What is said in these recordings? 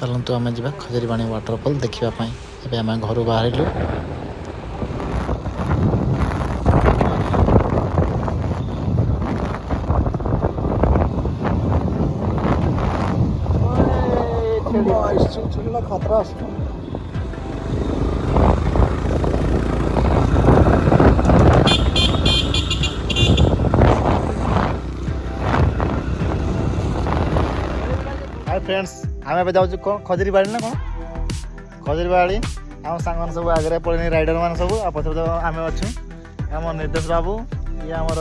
चलतु आम जा खजरीवाणी वाटरफॉल देखापी ए आम घर बाहर खतरा हाय फ्रेंड्स आम ए जाऊँ कौन खजरीवाड़ी ना कौन खजरीवाड़ी आम सांग सब आगे पड़े राइडर मान सब पछे आम अच्छे आम निर्देश बाबू ये आमर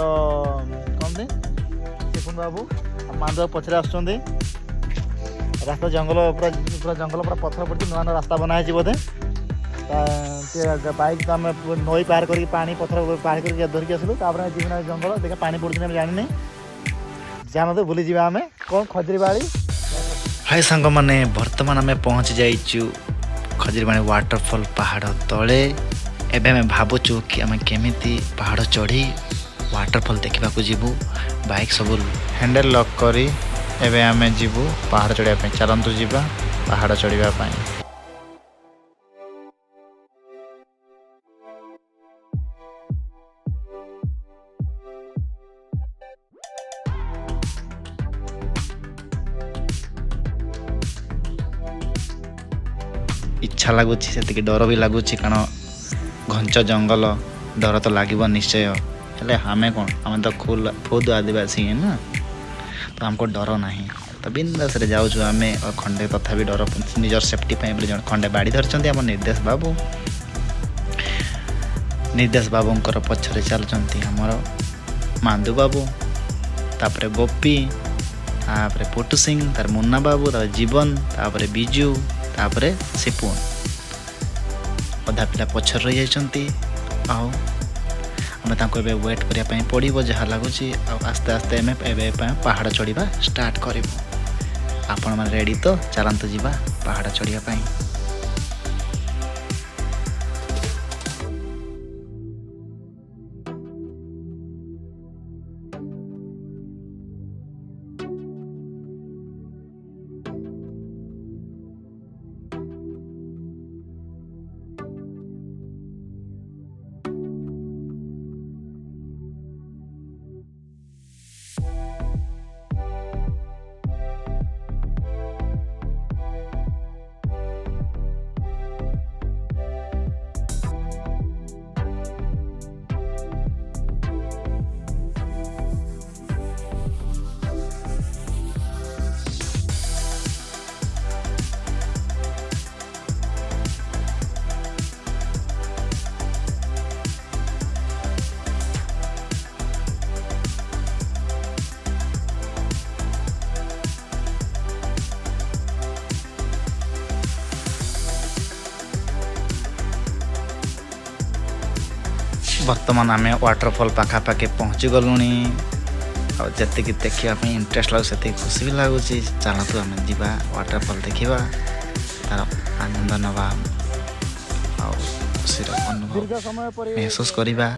कौन थे शिपुन बाबू माधव पछरे आसुँच रास्ता जंगल पूरा पूरा जंगल पूरा पथर पड़ी नुआ नुआ रास्ता बनाई बोधे बाइक तो आम नई पार कर पानी पथर पार कर धरिक आसलु जीवन जंगल देखा पानी पड़े जानी जान तो भूली जावा आम कौन खजरीवाड़ी। हाय सांग मैंने बर्तमान आम पहुँची जाइचु खजरीवाणी वाटरफॉल पहाड़ तले एबे आम भावुचु कि आम केमिति पहाड़ चढ़ी वाटरफॉल देखा जीवु बाइक सब हैंडल लॉक करी एबे आम जीवु पहाड़ चढ़ाई चलतु जीवा पहाड़ चढ़ाई। इच्छा लगुच से डर भी लगुच कारण घंच जंगल डर तो लगे निश्चय हेले आमे कौन आम तो खुद आदिवासी है ना तो हमको डर नहीं तो बिंदास रे जाऊँ आम और खंडे तथा भी डर निजर सेफ्टी जन खंडे बाड़ी धरते आम निर्देश बाबूंकर पछरे चलुँच आमर मांदू बाबू तापर गोपी तापर पुटू सिंह तार मुन्ना बाबू तापर जीवन तापर बिजू तापर सिपुन अधा पिला पछर रही जाती आम वेट करने पड़ो जहाँ लगुच आस्ते आस्ते आम पहाड़ चढ़ा स्टार्ट करूँ आपण मैंने रेडी तो चलतु जीवा पहाड़ चढ़ाई। बर्तमान आम वाटरफॉल पाखापाखि पहुँची गलु जी देखा इंटरेस्ट लगे से खुशी भी लगुच चलतु आम जा वाटरफॉल देखा तार आनंद नवा खुशी अनुभव महसूस करवा।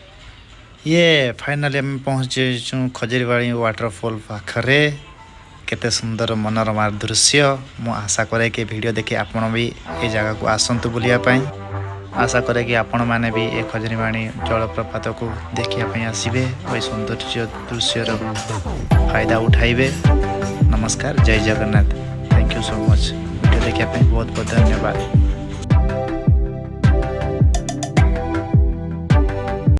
ये फाइनाली आम पहुँचु खजरीवाड़ी वाटरफॉल पाखरे केते सुंदर मनोरमा दृश्य मु आशा करे कि वीडियो देखि आपण भी ये जगह को आसंतु बुलिया पाई आशा करे कि आपण माने भी ए खजरीवाणी जलप्रपात को देखिया आसबे और सौंदर्य दृश्यर फायदा उठाइबे। नमस्कार, जय Jagannath, thank you so much. Video देखिया बहुत बहुत धन्यवाद।